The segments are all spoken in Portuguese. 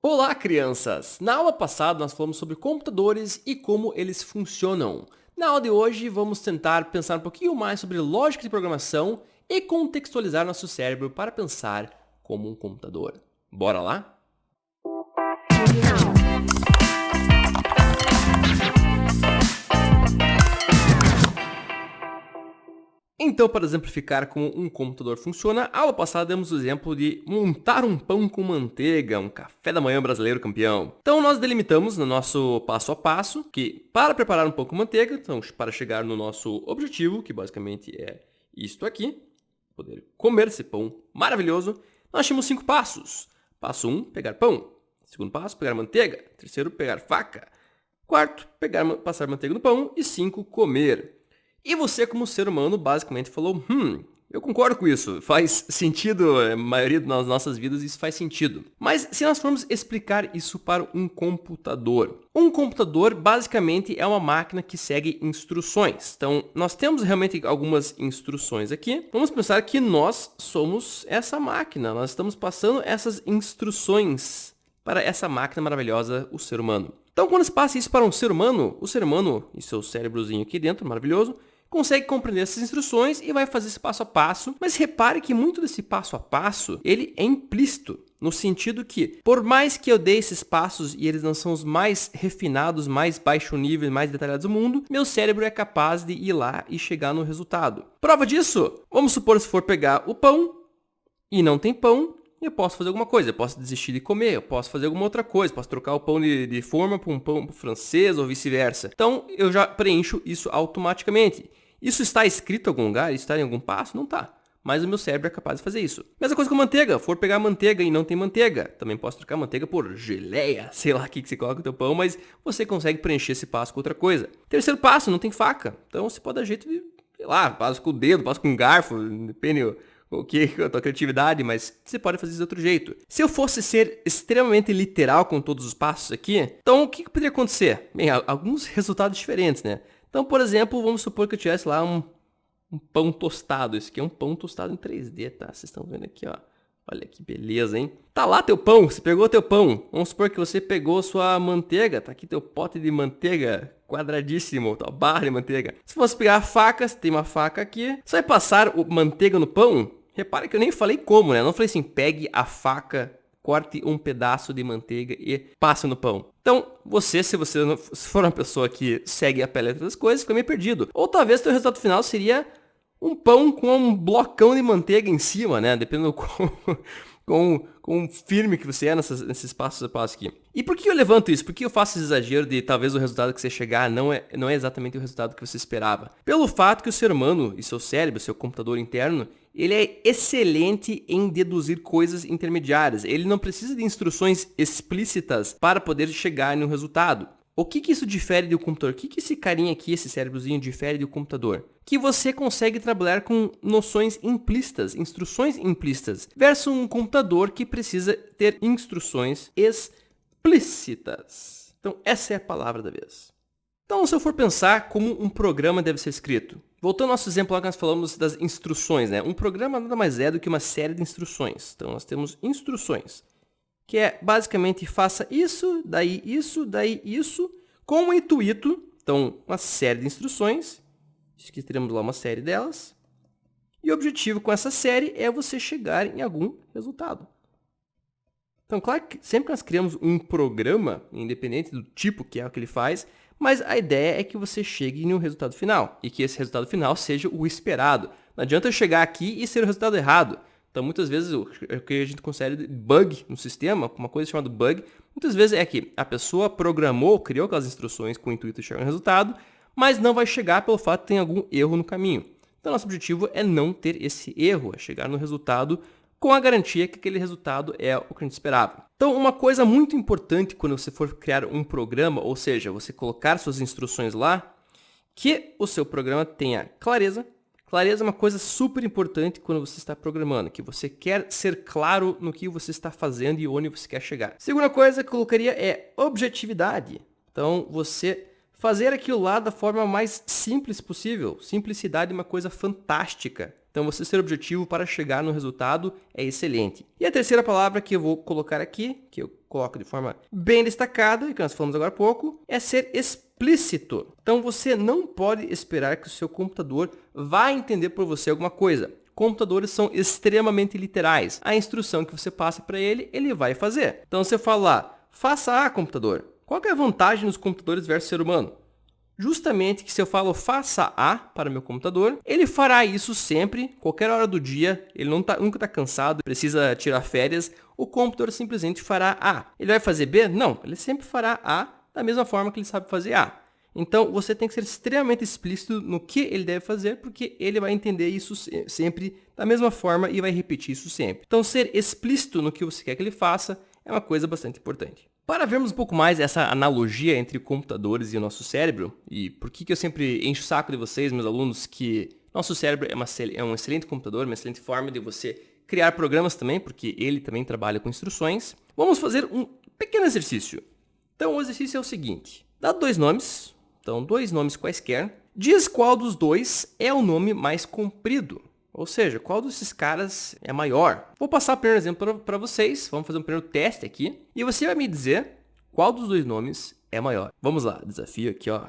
Olá, crianças! Na aula passada nós falamos sobre computadores e como eles funcionam. Na aula de hoje vamos tentar pensar um pouquinho mais sobre lógica de programação e contextualizar nosso cérebro para pensar como um computador. Bora lá? Então, para exemplificar como um computador funciona, a aula passada demos o exemplo de montar um pão com manteiga, um café da manhã brasileiro campeão. Então, nós delimitamos no nosso passo a passo que para preparar um pão com manteiga, então para chegar no nosso objetivo, que basicamente é isto aqui, poder comer esse pão maravilhoso, nós tínhamos 5 passos. Passo 1, pegar pão. Segundo passo, pegar manteiga. Terceiro, pegar faca. Quarto, passar manteiga no pão. E 5, comer. E você, como ser humano, basicamente falou, eu concordo com isso, faz sentido, a maioria das nossas vidas isso faz sentido. Mas se nós formos explicar isso para um computador basicamente é uma máquina que segue instruções. Então, nós temos realmente algumas instruções aqui. Vamos pensar que nós somos essa máquina, nós estamos passando essas instruções para essa máquina maravilhosa, o ser humano. Então, quando se passa isso para um ser humano, o ser humano e seu cérebrozinho aqui dentro, maravilhoso, consegue compreender essas instruções e vai fazer esse passo a passo. Mas repare que muito desse passo a passo, ele é implícito. No sentido que, por mais que eu dê esses passos e eles não são os mais refinados, mais baixo nível, mais detalhados do mundo, meu cérebro é capaz de ir lá e chegar no resultado. Prova disso, vamos supor se for pegar o pão e não tem pão, eu posso fazer alguma coisa, eu posso desistir de comer, eu posso fazer alguma outra coisa, posso trocar o pão de forma para um pão francês ou vice-versa. Então, eu já preencho isso automaticamente. Isso está escrito em algum lugar? Isso está em algum passo? Não está. Mas o meu cérebro é capaz de fazer isso. Mesma coisa com manteiga. For pegar manteiga e não tem manteiga. Também posso trocar manteiga por geleia. Sei lá o que você coloca no teu pão, mas você consegue preencher esse passo com outra coisa. Terceiro passo, não tem faca. Então você pode dar jeito de, sei lá, passo com o dedo, passo com um garfo, depende o que a tua criatividade, mas você pode fazer isso de outro jeito. Se eu fosse ser extremamente literal com todos os passos aqui, então o que poderia acontecer? Bem, alguns resultados diferentes, né? Então, por exemplo, vamos supor que eu tivesse lá um pão tostado. Esse aqui é um pão tostado em 3D, tá? Vocês estão vendo aqui, ó. Olha que beleza, hein? Tá lá teu pão, você pegou teu pão. Vamos supor que você pegou sua manteiga. Tá aqui teu pote de manteiga quadradíssimo, tua barra de manteiga. Se você pegar a faca, você tem uma faca aqui. Você vai passar a manteiga no pão? Repare que eu nem falei como, né? Eu não falei assim, pegue a faca, corte um pedaço de manteiga e passe no pão. Então, se você não, se for uma pessoa que segue a pele das coisas, fica meio perdido. Ou talvez o resultado final seria um pão com um blocão de manteiga em cima, né? Dependendo com firme que você é nesses passos a passo aqui. E por que eu levanto isso? Por que eu faço esse exagero de talvez o resultado que você chegar não é exatamente o resultado que você esperava? Pelo fato que o ser humano e seu cérebro, seu computador interno, ele é excelente em deduzir coisas intermediárias. Ele não precisa de instruções explícitas para poder chegar no resultado. O que isso difere do computador? O que esse carinha aqui, esse cérebrozinho, difere do computador? Que você consegue trabalhar com noções implícitas, instruções implícitas, versus um computador que precisa ter instruções explícitas. Então, essa é a palavra da vez. Então, se eu for pensar como um programa deve ser escrito. Voltando ao nosso exemplo lá que nós falamos das instruções, né? Um programa nada mais é do que uma série de instruções. Então, nós temos instruções, que é basicamente faça isso, daí isso, com o intuito, então uma série de instruções, que teremos lá uma série delas, e o objetivo com essa série é você chegar em algum resultado. Então, claro que sempre que nós criamos um programa, independente do tipo que é o que ele faz, mas a ideia é que você chegue em um resultado final, e que esse resultado final seja o esperado. Não adianta eu chegar aqui e ser o resultado errado. Então, muitas vezes, o que a gente considera bug no sistema, uma coisa chamada bug, muitas vezes é que a pessoa programou, criou aquelas instruções com o intuito de chegar no resultado, mas não vai chegar pelo fato de ter algum erro no caminho. Então, nosso objetivo é não ter esse erro, é chegar no resultado com a garantia que aquele resultado é o que a gente esperava. Então, uma coisa muito importante quando você for criar um programa, ou seja, você colocar suas instruções lá, que o seu programa tenha clareza. Clareza é uma coisa super importante quando você está programando, que você quer ser claro no que você está fazendo e onde você quer chegar. Segunda coisa que eu colocaria é objetividade. Então, você fazer aquilo lá da forma mais simples possível. Simplicidade é uma coisa fantástica. Então, você ser objetivo para chegar no resultado é excelente. E a terceira palavra que eu vou colocar aqui, que eu coloco de forma bem destacada, e que nós falamos agora há pouco, é ser explícito. Então, você não pode esperar que o seu computador vá entender por você alguma coisa. Computadores são extremamente literais. A instrução que você passa para ele, ele vai fazer. Então, você fala lá, faça A, computador. Qual que é a vantagem dos computadores versus ser humano? Justamente que se eu falo faça A para o meu computador, ele fará isso sempre, qualquer hora do dia, ele nunca está cansado, precisa tirar férias, o computador simplesmente fará A. Ele vai fazer B? Não, ele sempre fará A da mesma forma que ele sabe fazer A. Então, você tem que ser extremamente explícito no que ele deve fazer, porque ele vai entender isso sempre da mesma forma e vai repetir isso sempre. Então, ser explícito no que você quer que ele faça é uma coisa bastante importante. Para vermos um pouco mais essa analogia entre computadores e o nosso cérebro, e por que eu sempre encho o saco de vocês, meus alunos, que nosso cérebro é um excelente computador, uma excelente forma de você criar programas também, porque ele também trabalha com instruções, vamos fazer um pequeno exercício. Então, o exercício é o seguinte, dá dois nomes. Então, dois nomes quaisquer. Diz qual dos dois é o nome mais comprido. Ou seja, qual desses caras é maior. Vou passar o primeiro exemplo para vocês. Vamos fazer um primeiro teste aqui. E você vai me dizer qual dos dois nomes é maior. Vamos lá, desafio aqui, ó.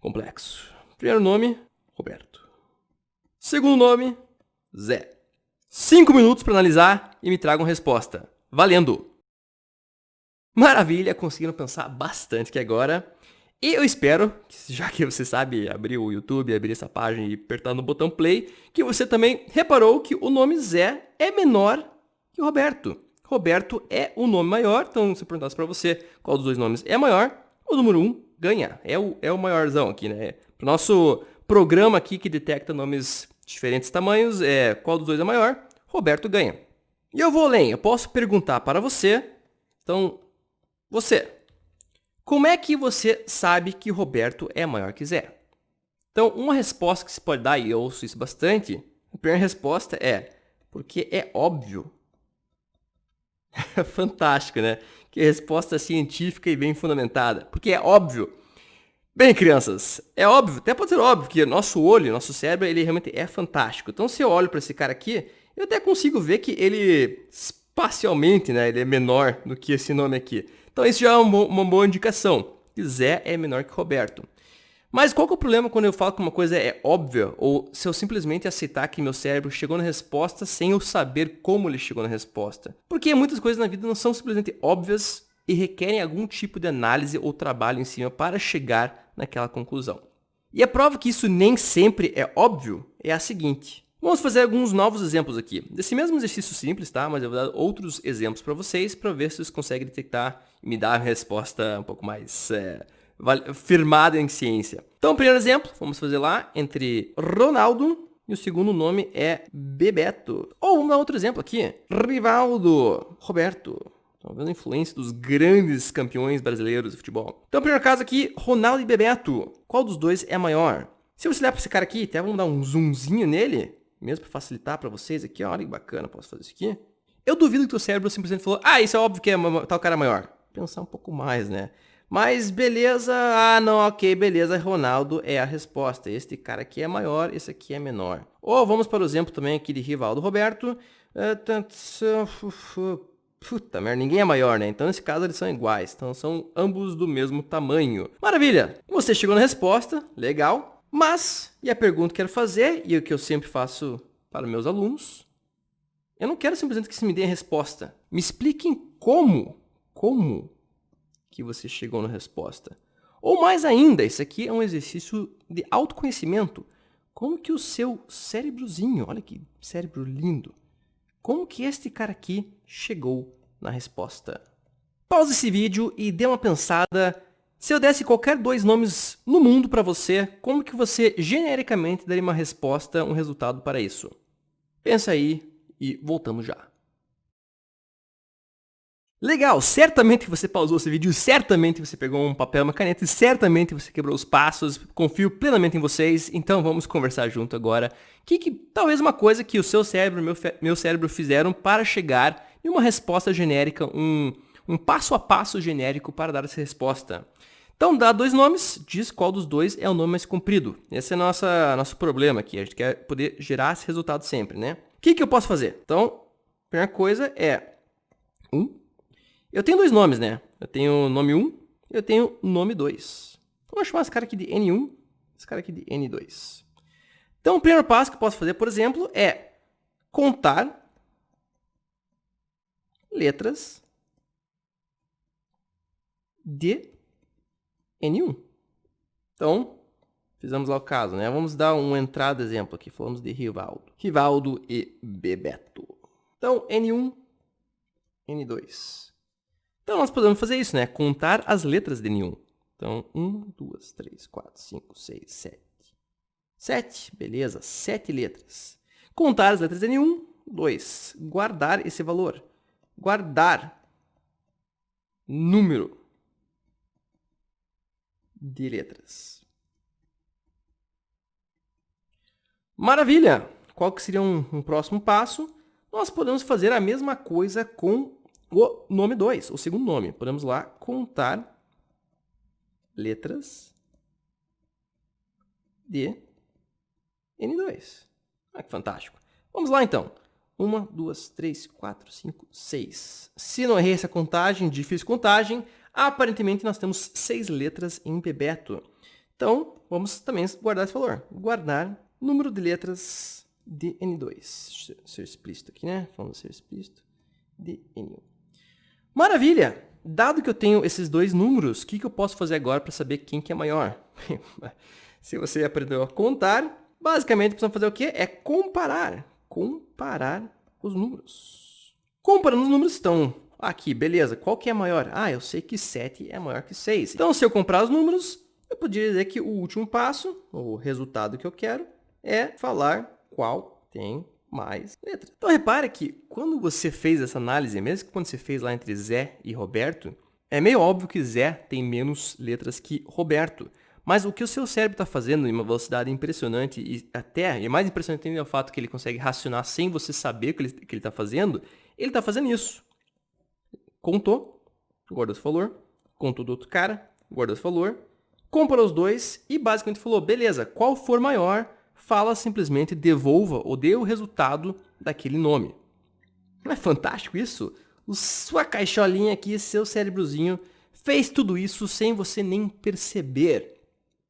Complexo. Primeiro nome, Roberto. Segundo nome, Zé. 5 minutos para analisar e me tragam resposta. Valendo! Maravilha, conseguiram pensar bastante aqui agora. E eu espero, já que você sabe abrir o YouTube, abrir essa página e apertar no botão play, que você também reparou que o nome Zé é menor que o Roberto. Roberto é o nome maior, então se eu perguntasse para você qual dos dois nomes é maior, o número 1 ganha. É o maiorzão aqui, né? Pro nosso programa aqui que detecta nomes de diferentes tamanhos, qual dos dois é maior, Roberto ganha. E eu vou além, eu posso perguntar para você, então, você... Como é que você sabe que Roberto é maior que Zé? Então, uma resposta que se pode dar, e eu ouço isso bastante, a primeira resposta é, porque é óbvio. Fantástico, né? Que resposta científica e bem fundamentada. Porque é óbvio. Bem, crianças, é óbvio, até pode ser óbvio, que nosso olho, nosso cérebro, ele realmente é fantástico. Então, se eu olho para esse cara aqui, eu até consigo ver que ele, espacialmente, né, ele é menor do que esse nome aqui. Então, isso já é uma boa indicação. Que Zé é menor que Roberto. Mas qual que é o problema quando eu falo que uma coisa é óbvia? Ou se eu simplesmente aceitar que meu cérebro chegou na resposta sem eu saber como ele chegou na resposta? Porque muitas coisas na vida não são simplesmente óbvias e requerem algum tipo de análise ou trabalho em cima para chegar naquela conclusão. E a prova que isso nem sempre é óbvio é a seguinte. Vamos fazer alguns novos exemplos aqui. Desse mesmo exercício simples, tá? Mas eu vou dar outros exemplos para vocês, para ver se vocês conseguem detectar e me dar uma resposta um pouco mais firmada em ciência. Então, o primeiro exemplo, vamos fazer lá, entre Ronaldo e o segundo nome é Bebeto. Ou vamos dar outro exemplo aqui, Rivaldo, Roberto. Estão vendo a influência dos grandes campeões brasileiros de futebol. Então, o primeiro caso aqui, Ronaldo e Bebeto. Qual dos dois é maior? Se você olhar para esse cara aqui, até vamos dar um zoomzinho nele, mesmo para facilitar para vocês aqui, olha que bacana, posso fazer isso aqui. Eu duvido que o teu cérebro simplesmente falou, isso é óbvio que tal cara é maior. Pensar um pouco mais, né? Mas beleza, não, ok, beleza, Ronaldo é a resposta. Este cara aqui é maior, esse aqui é menor. Ou vamos para o exemplo também aqui de Rivaldo Roberto. Puta merda, ninguém é maior, né? Então nesse caso eles são iguais, então são ambos do mesmo tamanho. Maravilha, você chegou na resposta, legal. Mas, e a pergunta que eu quero fazer, e o que eu sempre faço para meus alunos, eu não quero simplesmente que você me dê a resposta. Me expliquem como que você chegou na resposta. Ou mais ainda, isso aqui é um exercício de autoconhecimento. Como que o seu cérebrozinho, olha que cérebro lindo, como que este cara aqui chegou na resposta? Pausa esse vídeo e dê uma pensada. Se eu desse qualquer dois nomes no mundo para você, como que você genericamente daria uma resposta, um resultado para isso? Pensa aí e voltamos já. Legal, certamente você pausou esse vídeo, certamente você pegou um papel e uma caneta e certamente você quebrou os passos, confio plenamente em vocês, então vamos conversar junto agora. Talvez uma coisa que o seu cérebro e meu cérebro fizeram para chegar em uma resposta genérica, um passo a passo genérico para dar essa resposta. Então, dá dois nomes, diz qual dos dois é o nome mais comprido. Esse é nosso problema aqui. A gente quer poder gerar esse resultado sempre, né? O que eu posso fazer? Então, a primeira coisa é... Eu tenho dois nomes, né? Eu tenho o nome 1 e eu tenho o nome 2. Então, vou chamar esse cara aqui de N1, esse cara aqui de N2. Então, o primeiro passo que eu posso fazer, por exemplo, é contar letras de N1. Então, fizemos lá o caso, né? Vamos dar uma entrada exemplo aqui. Falamos de Rivaldo. Rivaldo e Bebeto. Então, N1, N2. Então, nós podemos fazer isso, né? Contar as letras de N1. Então, 1, 2, 3, 4, 5, 6, 7. 7, beleza. 7 letras. Contar as letras de N1, 2. Guardar esse valor. Guardar número de letras. Maravilha! Qual que seria um próximo passo? Nós podemos fazer a mesma coisa com o nome 2, o segundo nome. Podemos lá contar letras de N2. Ah, que fantástico. Vamos lá então. 1, 2, 3, 4, 5, 6. Se não errei essa contagem, difícil contagem, aparentemente nós temos 6 letras em Bebeto. Então, vamos também guardar esse valor. Guardar número de letras de N2. Deixa eu ser explícito aqui, né? Vamos ser explícito. De N1. Maravilha! Dado que eu tenho esses dois números, o que eu posso fazer agora para saber quem que é maior? Se você aprendeu a contar, basicamente precisamos fazer o quê? É comparar. Comparar os números. Comparando os números estão aqui, beleza. Qual que é maior? Ah, eu sei que 7 é maior que 6. Então, se eu comparar os números, eu poderia dizer que o último passo, o resultado que eu quero, é falar qual tem mais letras. Então, repare que quando você fez essa análise, mesmo que quando você fez lá entre Zé e Roberto, é meio óbvio que Zé tem menos letras que Roberto. Mas o que o seu cérebro está fazendo em uma velocidade impressionante, e mais impressionante ainda é o fato que ele consegue racionar sem você saber o que ele está fazendo, ele está fazendo isso. Contou, guardou esse valor, contou do outro cara, guardou esse valor, comparou os dois e basicamente falou, beleza, qual for maior, fala simplesmente devolva ou dê o resultado daquele nome. Não é fantástico isso? Sua caixolinha aqui, seu cérebrozinho, fez tudo isso sem você nem perceber.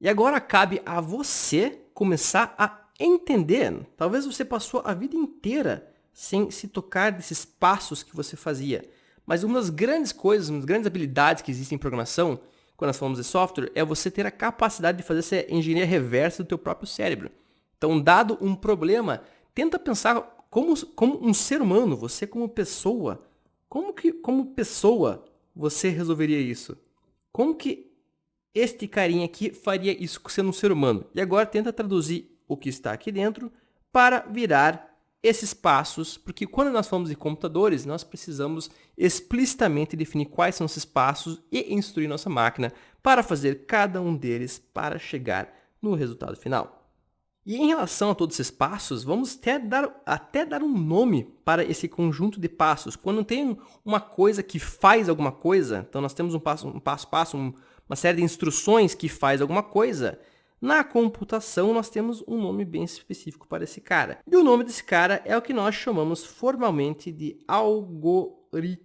E agora cabe a você começar a entender. Talvez você passou a vida inteira sem se tocar desses passos que você fazia. Mas uma das grandes coisas, uma das grandes habilidades que existem em programação, quando nós falamos de software, é você ter a capacidade de fazer essa engenharia reversa do teu próprio cérebro. Então, dado um problema, tenta pensar como um ser humano, você como pessoa, como pessoa você resolveria isso? Como que este carinha aqui faria isso sendo um ser humano? E agora tenta traduzir o que está aqui dentro para virar esses passos, porque quando nós falamos de computadores, nós precisamos explicitamente definir quais são esses passos e instruir nossa máquina para fazer cada um deles para chegar no resultado final. E em relação a todos esses passos, vamos até dar um nome para esse conjunto de passos. Quando tem uma coisa que faz alguma coisa, então nós temos um passo, uma série de instruções que faz alguma coisa, na computação nós temos um nome bem específico para esse cara. E o nome desse cara é o que nós chamamos formalmente de algoritmo.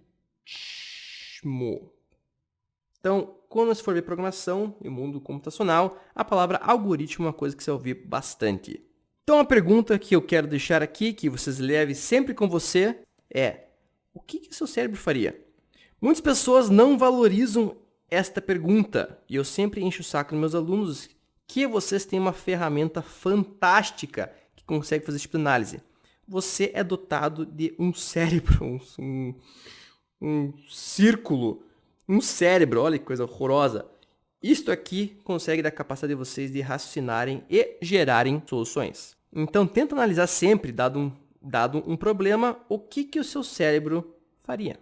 Então, quando você for ver programação e o mundo computacional, a palavra algoritmo é uma coisa que você vai ouvir bastante. Então, a pergunta que eu quero deixar aqui, que vocês levem sempre com você, é: o que seu cérebro faria? Muitas pessoas não valorizam esta pergunta, e eu sempre encho o saco dos meus alunos que vocês têm uma ferramenta fantástica que consegue fazer esse tipo de análise. Você é dotado de um cérebro, um círculo, um cérebro, olha que coisa horrorosa. Isto aqui consegue dar a capacidade de vocês de raciocinarem e gerarem soluções. Então, tenta analisar sempre, dado um problema, o que o seu cérebro faria.